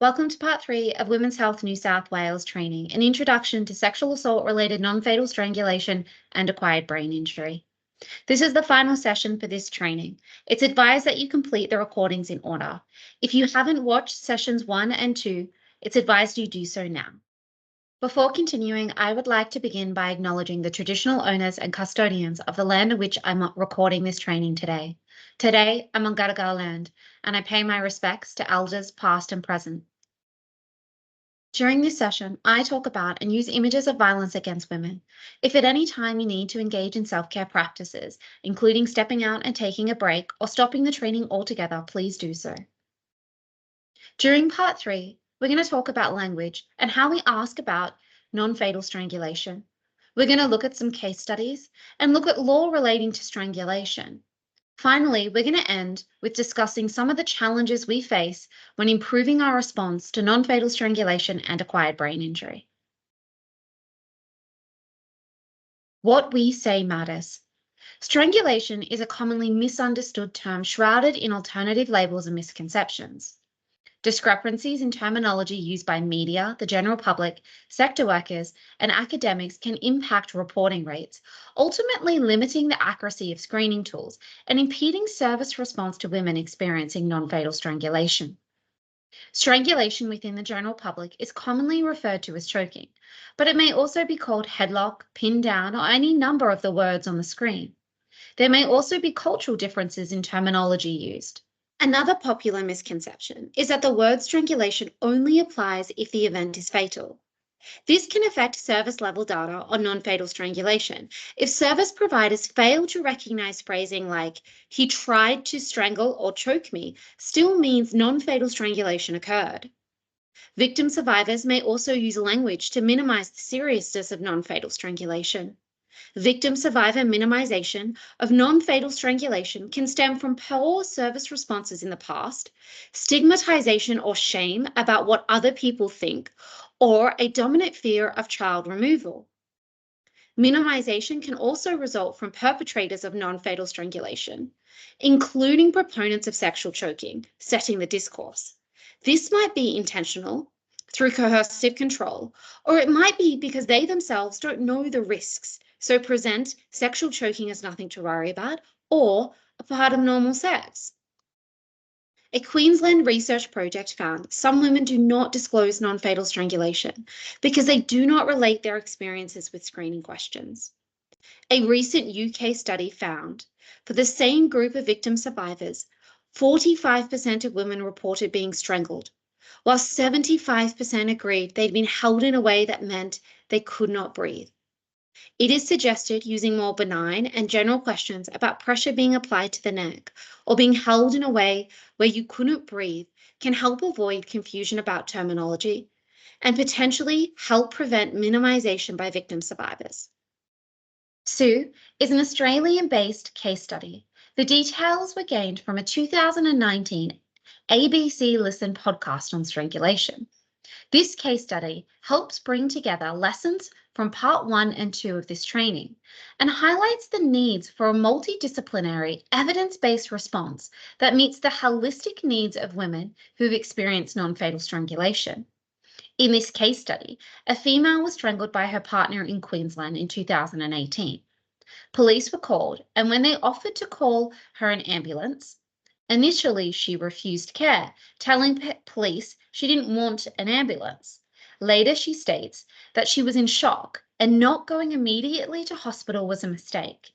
Welcome to part 3 of Women's Health New South Wales training, an introduction to sexual assault-related non-fatal strangulation and acquired brain injury. This is the final session for this training. It's advised that you complete the recordings in order. If you haven't watched sessions 1 and 2, it's advised you do so now. Before continuing, I would like to begin by acknowledging the traditional owners and custodians of the land on which I'm recording this training today. Today, I'm on Gadigal land, and I pay my respects to elders past and present. During this session, I talk about and use images of violence against women. If at any time you need to engage in self-care practices, including stepping out and taking a break or stopping the training altogether, please do so. During part 3, we're going to talk about language and how we ask about non-fatal strangulation. We're going to look at some case studies and look at law relating to strangulation. Finally, we're going to end with discussing some of the challenges we face when improving our response to non-fatal strangulation and acquired brain injury. What we say matters. Strangulation is a commonly misunderstood term shrouded in alternative labels and misconceptions. Discrepancies in terminology used by media, the general public, sector workers, and academics can impact reporting rates, ultimately limiting the accuracy of screening tools and impeding service response to women experiencing non-fatal strangulation. Strangulation within the general public is commonly referred to as choking, but it may also be called headlock, pin down, or any number of the words on the screen. There may also be cultural differences in terminology used. Another popular misconception is that the word strangulation only applies if the event is fatal. This can affect service level data on non-fatal strangulation if service providers fail to recognize phrasing like, "he tried to strangle or choke me," still means non-fatal strangulation occurred. Victim survivors may also use language to minimize the seriousness of non-fatal strangulation. Victim survivor minimization of non-fatal strangulation can stem from poor service responses in the past, stigmatization or shame about what other people think, or a dominant fear of child removal. Minimization can also result from perpetrators of non-fatal strangulation, including proponents of sexual choking, setting the discourse. This might be intentional, through coercive control, or it might be because they themselves don't know the risks, so present sexual choking as nothing to worry about or a part of normal sex. A Queensland research project found some women do not disclose non-fatal strangulation because they do not relate their experiences with screening questions. A recent UK study found for the same group of victim survivors, 45% of women reported being strangled, while 75% agreed they'd been held in a way that meant they could not breathe. It is suggested using more benign and general questions about pressure being applied to the neck or being held in a way where you couldn't breathe can help avoid confusion about terminology and potentially help prevent minimization by victim survivors. Sue is an Australian-based case study. The details were gained from a 2019 ABC Listen podcast on strangulation. This case study helps bring together lessons from part 1 and 2 of this training and highlights the needs for a multidisciplinary, evidence-based response that meets the holistic needs of women who've experienced non-fatal strangulation. In this case study, a female was strangled by her partner in Queensland in 2018. Police were called, and when they offered to call her an ambulance, initially she refused care, telling police she didn't want an ambulance. Later, she states that she was in shock and not going immediately to hospital was a mistake.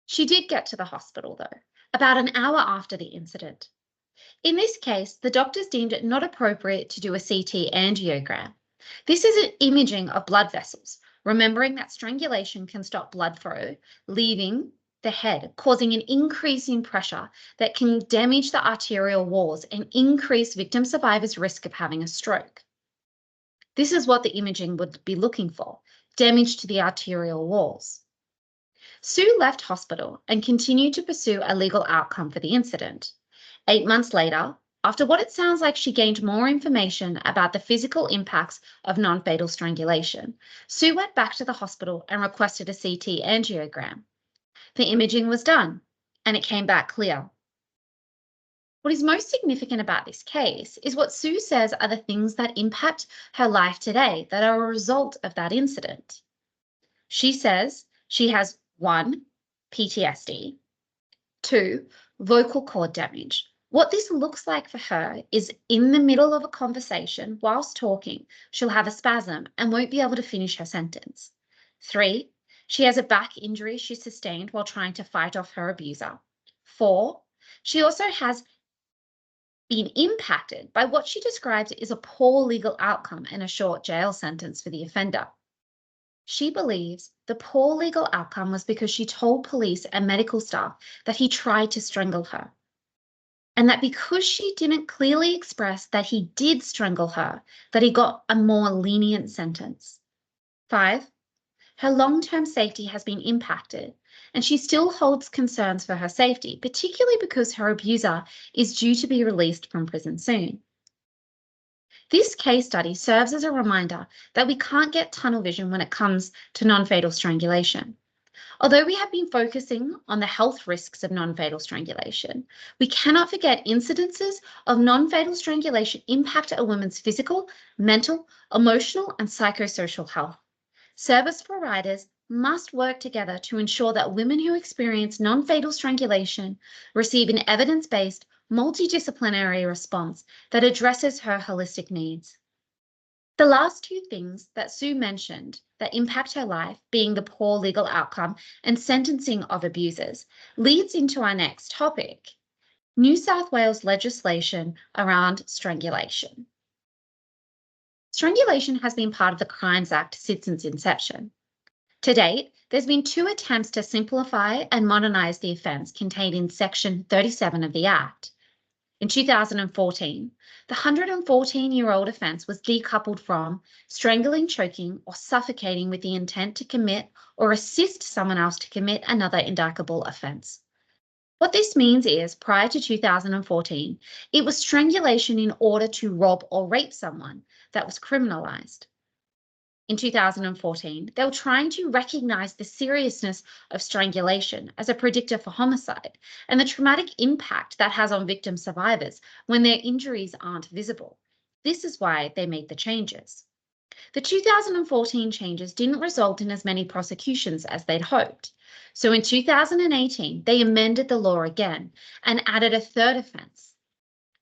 She did get to the hospital, though, about an hour after the incident. In this case, the doctors deemed it not appropriate to do a CT angiogram. This is an imaging of blood vessels, remembering that strangulation can stop blood flow, leaving the head, causing an increase in pressure that can damage the arterial walls and increase victim survivors' risk of having a stroke. This is what the imaging would be looking for, damage to the arterial walls. Sue left hospital and continued to pursue a legal outcome for the incident. 8 months later, after what it sounds like she gained more information about the physical impacts of non-fatal strangulation, Sue went back to the hospital and requested a CT angiogram. The imaging was done, and it came back clear. What is most significant about this case is what Sue says are the things that impact her life today that are a result of that incident. She says she has 1, PTSD, 2, vocal cord damage. What this looks like for her is in the middle of a conversation, whilst talking, she'll have a spasm and won't be able to finish her sentence. 3, she has a back injury she sustained while trying to fight off her abuser. 4, she also has been impacted by what she describes as a poor legal outcome and a short jail sentence for the offender. She believes the poor legal outcome was because she told police and medical staff that he tried to strangle her, and that because she didn't clearly express that he did strangle her, that he got a more lenient sentence. 5, her long-term safety has been impacted, and she still holds concerns for her safety, particularly because her abuser is due to be released from prison soon. This case study serves as a reminder that we can't get tunnel vision when it comes to non-fatal strangulation. Although we have been focusing on the health risks of non-fatal strangulation, we cannot forget incidences of non-fatal strangulation impact a woman's physical, mental, emotional, and psychosocial health. Service providers must work together to ensure that women who experience non-fatal strangulation receive an evidence-based, multidisciplinary response that addresses her holistic needs. The last two things that Sue mentioned that impact her life, being the poor legal outcome and sentencing of abusers, leads into our next topic, New South Wales legislation around strangulation. Strangulation has been part of the Crimes Act since its inception. To date, there's been 2 attempts to simplify and modernise the offence contained in Section 37 of the Act. In 2014, the 114-year-old offence was decoupled from strangling, choking, or suffocating with the intent to commit or assist someone else to commit another indictable offence. What this means is, prior to 2014, it was strangulation in order to rob or rape someone that was criminalised. In 2014, they were trying to recognise the seriousness of strangulation as a predictor for homicide and the traumatic impact that has on victim survivors when their injuries aren't visible. This is why they made the changes. The 2014 changes didn't result in as many prosecutions as they'd hoped. So in 2018, they amended the law again and added a third offence,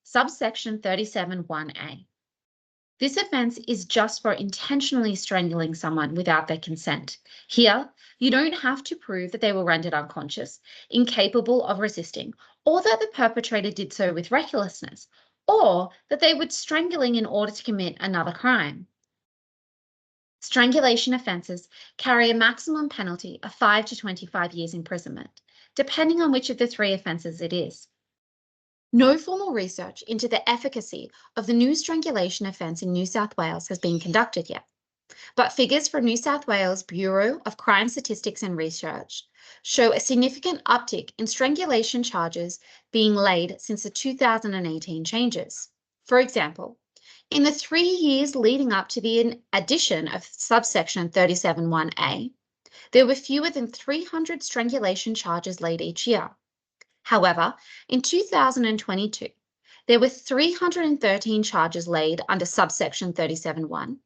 subsection 37(1)(a). This offence is just for intentionally strangling someone without their consent. Here, you don't have to prove that they were rendered unconscious, incapable of resisting, or that the perpetrator did so with recklessness, or that they were strangling in order to commit another crime. Strangulation offences carry a maximum penalty of 5 to 25 years imprisonment, depending on which of the 3 offences it is. No formal research into the efficacy of the new strangulation offence in New South Wales has been conducted yet, but figures from New South Wales Bureau of Crime Statistics and Research show a significant uptick in strangulation charges being laid since the 2018 changes. For example, in the 3 years leading up to the addition of subsection 37(1)(a), there were fewer than 300 strangulation charges laid each year. However, in 2022, there were 313 charges laid under subsection 37(1),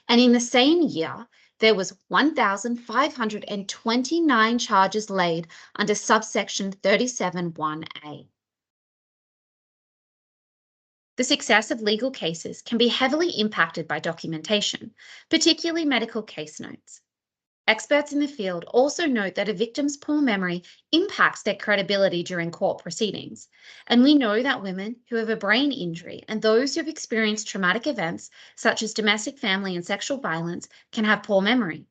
and in the same year, there was 1,529 charges laid under subsection 37(1)(a). The success of legal cases can be heavily impacted by documentation, particularly medical case notes. Experts in the field also note that a victim's poor memory impacts their credibility during court proceedings, and we know that women who have a brain injury and those who have experienced traumatic events such as domestic, family, and sexual violence can have poor memory.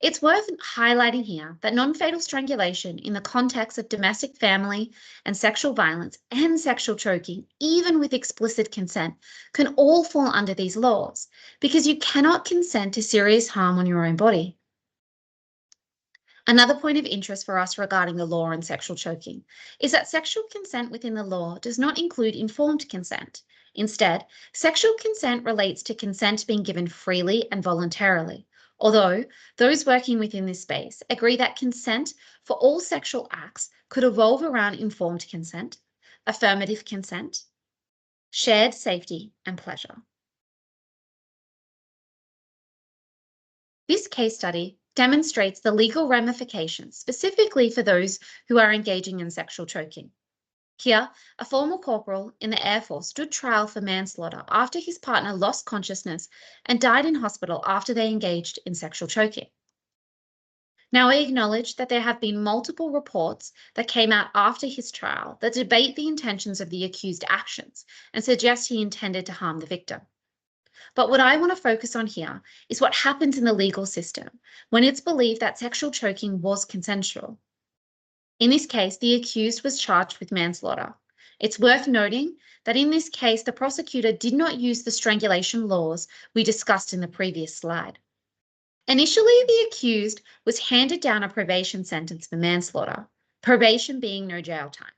It's worth highlighting here that non-fatal strangulation in the context of domestic, family, and sexual violence and sexual choking, even with explicit consent, can all fall under these laws because you cannot consent to serious harm on your own body. Another point of interest for us regarding the law on sexual choking is that sexual consent within the law does not include informed consent. Instead, sexual consent relates to consent being given freely and voluntarily. Although those working within this space agree that consent for all sexual acts could evolve around informed consent, affirmative consent, shared safety and pleasure. This case study demonstrates the legal ramifications specifically for those who are engaging in sexual choking. Here, a former corporal in the Air Force stood trial for manslaughter after his partner lost consciousness and died in hospital after they engaged in sexual choking. Now, I acknowledge that there have been multiple reports that came out after his trial that debate the intentions of the accused actions and suggest he intended to harm the victim. But what I want to focus on here is what happens in the legal system when it's believed that sexual choking was consensual. In this case, the accused was charged with manslaughter. It's worth noting that in this case, the prosecutor did not use the strangulation laws we discussed in the previous slide. Initially, the accused was handed down a probation sentence for manslaughter, probation being no jail time.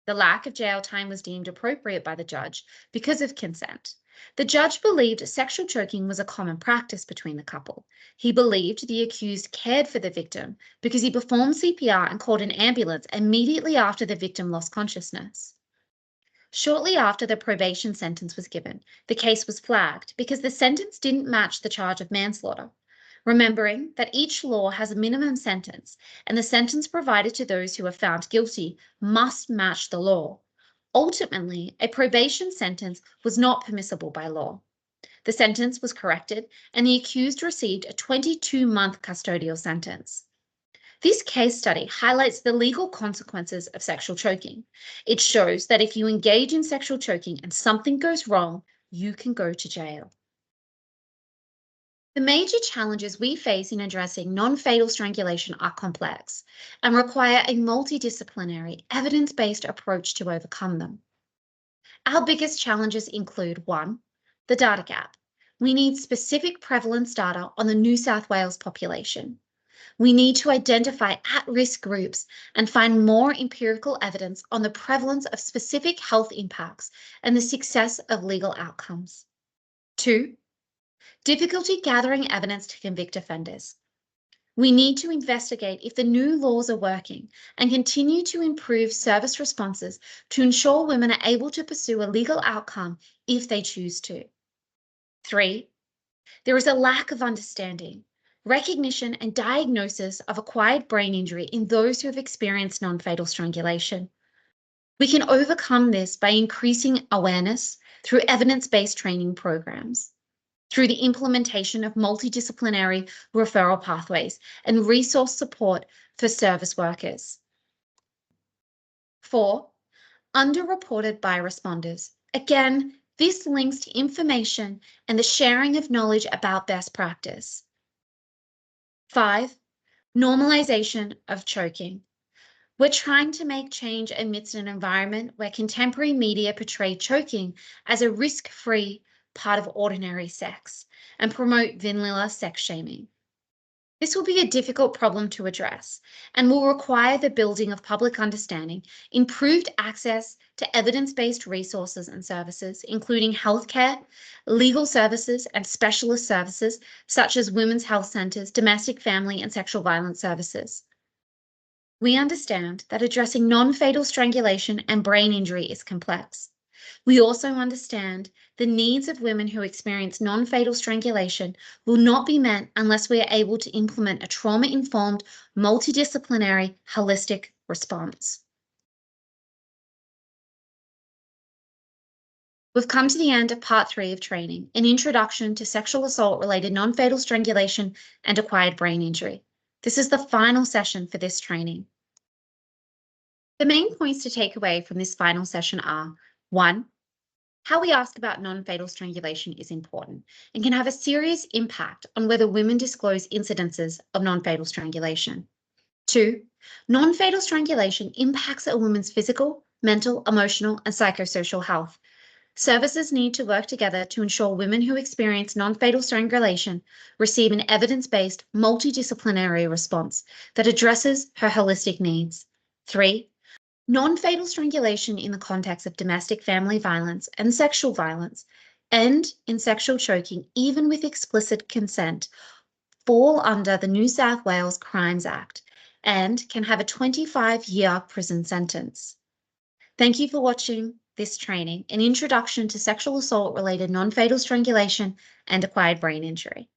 The lack of jail time was deemed appropriate by the judge because of consent. The judge believed sexual choking was a common practice between the couple. He believed the accused cared for the victim because he performed CPR and called an ambulance immediately after the victim lost consciousness. Shortly after the probation sentence was given, the case was flagged because the sentence didn't match the charge of manslaughter. Remembering that each law has a minimum sentence, and the sentence provided to those who are found guilty must match the law. Ultimately, a probation sentence was not permissible by law. The sentence was corrected, and the accused received a 22-month custodial sentence. This case study highlights the legal consequences of sexual choking. It shows that if you engage in sexual choking and something goes wrong, you can go to jail. The major challenges we face in addressing non-fatal strangulation are complex and require a multidisciplinary, evidence-based approach to overcome them. Our biggest challenges include 1, the data gap. We need specific prevalence data on the New South Wales population. We need to identify at-risk groups and find more empirical evidence on the prevalence of specific health impacts and the success of legal outcomes. 2, difficulty gathering evidence to convict offenders. We need to investigate if the new laws are working and continue to improve service responses to ensure women are able to pursue a legal outcome if they choose to. 3, there is a lack of understanding, recognition, and diagnosis of acquired brain injury in those who have experienced non-fatal strangulation. We can overcome this by increasing awareness through evidence-based training programs, through the implementation of multidisciplinary referral pathways and resource support for service workers. 4, underreported by responders. Again, this links to information and the sharing of knowledge about best practice. 5, normalization of choking. We're trying to make change amidst an environment where contemporary media portray choking as a risk-free part of ordinary sex and promote vanilla sex shaming. This will be a difficult problem to address and will require the building of public understanding, improved access to evidence-based resources and services, including healthcare, legal services, and specialist services such as women's health centres, domestic, family, and sexual violence services. We understand that addressing non-fatal strangulation and brain injury is complex. We also understand the needs of women who experience non-fatal strangulation will not be met unless we are able to implement a trauma-informed, multidisciplinary, holistic response. We've come to the end of part 3 of training, an introduction to sexual assault-related non-fatal strangulation and acquired brain injury. This is the final session for this training. The main points to take away from this final session are: 1, how we ask about non-fatal strangulation is important and can have a serious impact on whether women disclose incidences of non-fatal strangulation. 2, non-fatal strangulation impacts a woman's physical, mental, emotional, and psychosocial health. Services need to work together to ensure women who experience non-fatal strangulation receive an evidence-based, multidisciplinary response that addresses her holistic needs. 3, non-fatal strangulation in the context of domestic family violence and sexual violence, and in sexual choking, even with explicit consent, fall under the New South Wales Crimes Act and can have a 25-year prison sentence. Thank you for watching this training, an introduction to sexual assault related non-fatal strangulation and acquired brain injury.